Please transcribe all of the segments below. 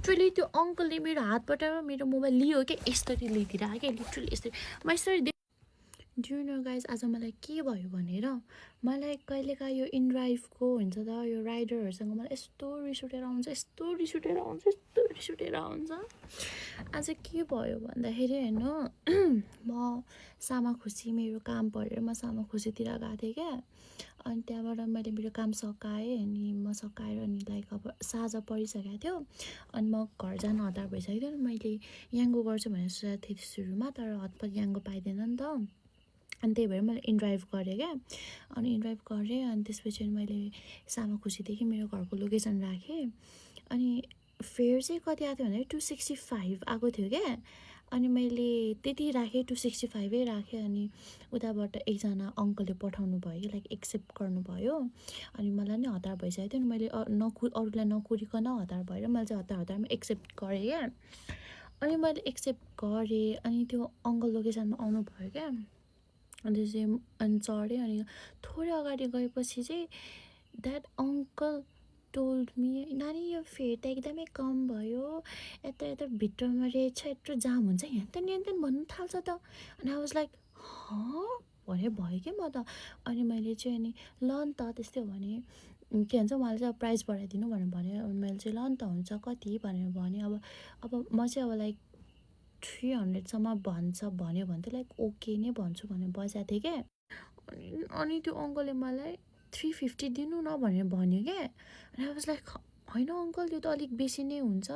Literally त्यो अङ्कलले मेरो हातबाट मेरो मोबाइल लियो क्या, यसरी लिइदिरहेको क्या, लिटरली यसरी म यसरी डु नो गाइज आज मलाई के भयो भनेर मलाई कहिलेकाहीँ यो इनड्राइभको हुन्छ त यो राइडरहरूसँग मलाई यस्तो रिस उठेर आउँछ, यस्तो रिस उठेर आउँछ, यस्तो रिस उठेर आउँछ। आज के भयो भन्दाखेरि होइन म सामाखुसी मेरो काम परेर म सामाखुसीतिर गएको थिएँ क्या। अनि त्यहाँबाट मैले मेरो काम सकाएँ अनि म सकाएर अनि लाइक अब साँझ परिसकेको थियो अनि म घर जान हतार भइसकेको थियो। मैले याङ्गो गर्छु भनेर सोचेको थिएँ सुरुमा, तर हतपत याङ्गो पाइँदैन नि त। अनि त्यही भएर मैले इनड्राइभ गरेँ क्या। अनि इनड्राइभ गरेँ अनि त्यसपछि मैले सामाखुसीदेखि मेरो घरको लोकेसन राखेँ। अनि फेयर चाहिँ कति आएको थियो भने 265 आएको थियो क्या। अनि मैले त्यति राखेँ 265 राखेँ। अनि उताबाट एकजना अङ्कलले पठाउनु भयो, लाइक एक्सेप्ट गर्नुभयो। अनि मलाई नि हतार भइसकेको थियो नि, मैले अरूलाई नकुरिकन हतार भएर मैले चाहिँ हतारमा एक्सेप्ट गरेँ क्या। अनि मैले एक्सेप्ट गरेँ अनि त्यो अङ्कल लोकेसनमा आउनुभयो क्या। अनि चाहिँ अनि चढेँ अनि थोरै अगाडि गएपछि चाहिँ द्याट अङ्कल टोल्ड मी नानी यो फेयर त एकदमै कम भयो, यता भित्रमा रहेछ, यत्रो जाम हुन्छ यहाँ त भन्नु थाल्छ त। अनि आई वाज लाइक भने भयो कि म त। अनि मैले चाहिँ अनि ल नि त त्यस्तै हो भने के भन्छ उहाँले चाहिँ अब प्राइस बढाइदिनु भनेर भन्यो। अनि मैले चाहिँ ल नि त हुन्छ कति भनेर भने। अब म चाहिँ अब लाइक 300सम्म भन्यो भने त लाइक ओके नै भन्छु भनेर बसेको थिएँ क्या। अनि त्यो अङ्कलले मलाई 350 दिनु न भनेर भन्यो क्या। अनि आई वाज लाइक होइन अङ्कल त्यो त अलिक बेसी नै हुन्छ,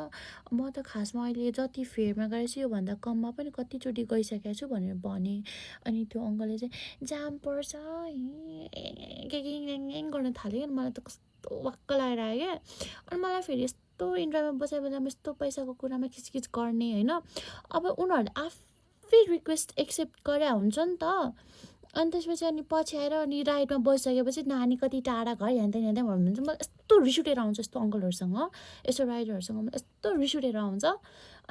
म त खासमा अहिले जति फेयरमा गएर चाहिँ योभन्दा कममा पनि कतिचोटि गइसकेको छु भनेर भने। अनि त्यो अङ्कलले चाहिँ जाम पर्छ के गर्न थाल्यो क्या। मलाई त कस्तो वाक्क लागेर आयो क्या। अनि मलाई फेरि यस्तो इन्ड्राइभमा बसाइ बेलामा यस्तो पैसाको कुरामा खिचखिच गर्ने होइन। अब उनीहरूले आफै रिक्वेस्ट एक्सेप्ट गरे हुन्छ नि त। अनि त्यसपछि अनि पछि आएर अनि राइडमा बसिसकेपछि नानी कति टाढा घर यहाँ भन्नुहुन्छ। मलाई यस्तो रिस उठेर आउँछ यस्तो अङ्कलहरूसँग, यस्तो राइडरहरूसँग मलाई यस्तो रिस उठेर आउँछ।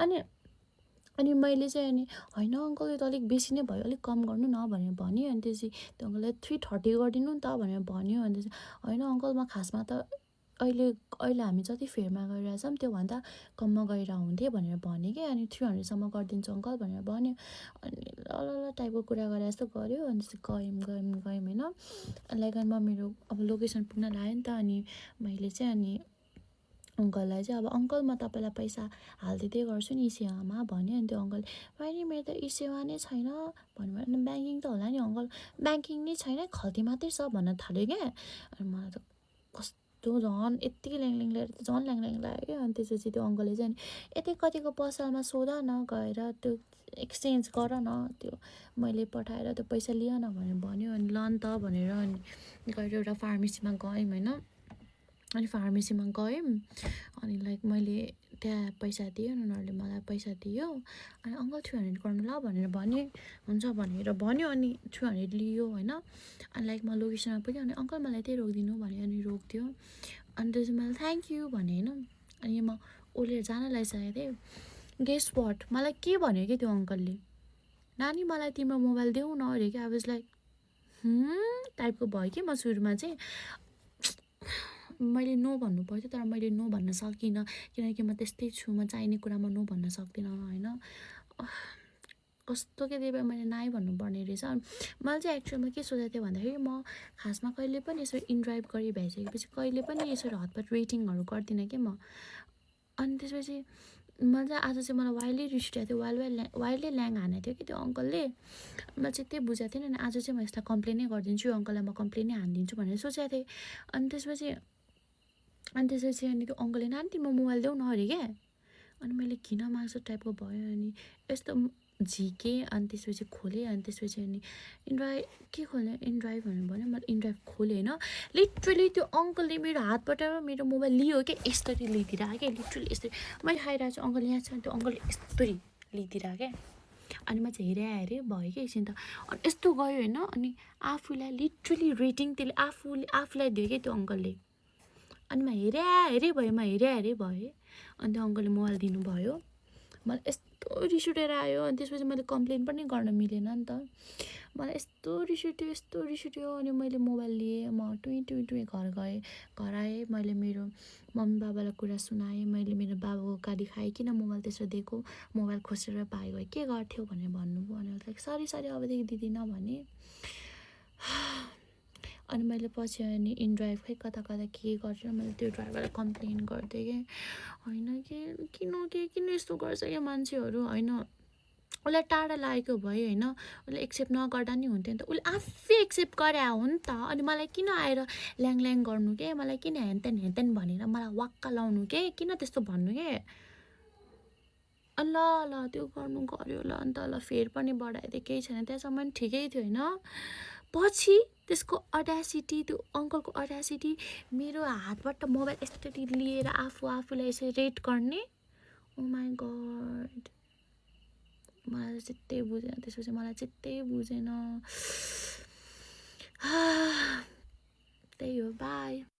अनि मैले चाहिँ अनि होइन अङ्कल यो त अलिक बेसी नै भयो, अलिक कम गर्नु न भनेर भन्यो। अनि त्यसपछि त्यो अङ्कलले 330 गरिदिनु नि त भनेर भन्यो। अनि त्यसपछि होइन अङ्कल म खासमा त अहिले हामी जति फेयरमा गइरहेछौँ त्योभन्दा कममा गएर हुन्थेँ भनेर भने कि। अनि 300सम्म गरिदिन्छु अङ्कल भनेर भन्यो। अनि ल टाइपको कुरा गरे जस्तो गऱ्यो। अनि गयौँ होइन। लाइक म मेरो अब लोकेसन पुग्न लाग्यो नि त। अनि मैले चाहिँ अनि अङ्कललाई चाहिँ अब अङ्कल म तपाईँलाई पैसा हालिदिँदै गर्छु नि सेवामा भन्यो। अनि त्यो अङ्कल होइन मेरो त सेवा नै छैन भन्नुभयो। अनि ब्याङ्किङ त होला नि अङ्कल, ब्याङ्किङ नै छैन खल्ती मात्रै छ भन्न थाल्यो क्या। अनि मलाई त कस्तो झन् यत्तिकै ल्याङ झन् ल्याङ लाग्यो क्या। अनि त्यसपछि त्यो अङ्कलले चाहिँ अनि यतै कतिको पसलमा सोध न गएर त्यो एक्सचेन्ज गर न, त्यो मैले पठाएर त्यो पैसा लियो न भनेर भन्यो। अनि ल नि त भनेर अनि गएर एउटा फार्मेसीमा गयौँ होइन। अनि फार्मेसीमा गयौँ अनि लाइक मैले त्यहाँ पैसा दिएँ अनि उनीहरूले मलाई पैसा दियो। अनि अङ्कल 300 गर्नु ल भनेर भने, हुन्छ भनेर भन्यो। अनि 300 लियो होइन। अनि लाइक म लोकेसनमा पुग्यो। अनि अङ्कल मलाई त्यही रोकिदिनु भन्यो। अनि रोकिदियो। अनि त्यसपछि मैले थ्याङ्क यू भने होइन। अनि म ओलेर जान लागिसकेको थिएँ। गेस वाट मलाई के भन्यो कि त्यो अङ्कलले, नानी मलाई तिम्रो मोबाइल देऊ न अरे क्या। आई वाज लाइक टाइपको भयो कि म सुरुमा चाहिँ मैले नो भन्नु पर्थ्यो तर मैले नो भन्न सकिनँ किनकि म त्यस्तै छु, म चाहिने कुरामा नो भन्न सक्दिनँ होइन। कस्तो के त्यही भएर मैले नाइ भन्नुपर्ने रहेछ। मैले चाहिँ एक्चुअलमा के सोचेको थिएँ भन्दाखेरि म खासमा कहिले पनि यसरी इनड्राइभ गरी भइसकेपछि कहिले पनि यसरी हतपत रेटिङहरू गर्दिनँ कि म। अनि त्यसपछि मैले चाहिँ आज चाहिँ मलाई वाइल्डै रिस उठेको थियो, वाइल्डै ल्याङ हानेको थियो कि त्यो अङ्कलले। मैले चाहिँ त्यही बुझाएको थिएँ नि आज चाहिँ म यसलाई कम्प्लेनै गरिदिन्छु, यो अङ्कललाई म कम्प्लेनै हानिदिन्छु भनेर सोचेको थिएँ। अनि त्यसपछि अनि त्यो अङ्कलले नानी तिम्रो मोबाइल देऊ न अरे क्या। अनि मैले किन माग्छु टाइपको भयो। अनि यस्तो झिकेँ। अनि त्यसपछि खोलेँ। अनि त्यसपछि अनि इनड्राइभ भनेर भन्यो। मैले इनड्राइभ खोलेँ होइन। लिटरली त्यो अङ्कलले मेरो हातबाट मेरो मोबाइल लियो क्या, यसरी लिइदिरहेको क्या, लिटरली यसरी मैले खाइरहेको छु अङ्कल यहाँ छ। त्यो अङ्कलले यस्तरी लिइदिरहेको क्या। अनि म चाहिँ हेरेँ भयो कि एकछिन त। अनि यस्तो गयो होइन। अनि आफूलाई लिटरली रेटिङ त्यसले आफूलाई दियो क्या त्यो अङ्कलले। अनि म हेरेँ भयो। अनि त्यो अङ्कलले मोबाइल दिनुभयो। मलाई यस्तो रिस उठेर आयो अनि त्यसपछि मैले कम्प्लेन पनि गर्न मिलेन नि त मलाई यस्तो रिस उठ्यो अनि मैले मोबाइल लिएँ म टुई घर गएँ घर आएँ मैले मेरो मम्मी बाबालाई कुरा सुनाएँ मैले मेरो बाबाको गाली खाएँ किन मोबाइल त्यसो दिएको मोबाइल खोसेर पाएको के गर्थ्यौ भनेर भन्नुभयो अनि लाइक सरी अबदेखि दिदिनँ भने अनि मैले पछि अनि इनड्राइभ खै कता के गर्छु मैले त्यो ड्राइभरलाई कम्प्लेन गर्थेँ कि होइन कि किन यस्तो गर्छ क्या मान्छेहरू होइन उसलाई टाढा लागेको भयो होइन उसले एक्सेप्ट नगर्दा नि हुन्थ्यो नि त उसले आफै एक्सेप्ट गरे हो नि त अनि मलाई किन आएर ल्याङ गर्नु के मलाई किन हेनतेन भनेर मलाई वाक्क लाउनु के किन त्यस्तो भन्नु के ल त्यो गर्नु गऱ्यो ल अन्त ल फेर पनि बढाइदियो केही छैन त्यहाँसम्म ठिकै थियो होइन पछि त्यसको अड्यासिटी त्यो अङ्कलको अड्यासिटी मेरो हातबाट मोबाइल यसरी लिएर आफूलाई यसरी रेट गर्ने ओ माई गड मलाई चित्तै बुझेन त्यसपछि मलाई चित्तै बुझेन त्यही हो बाई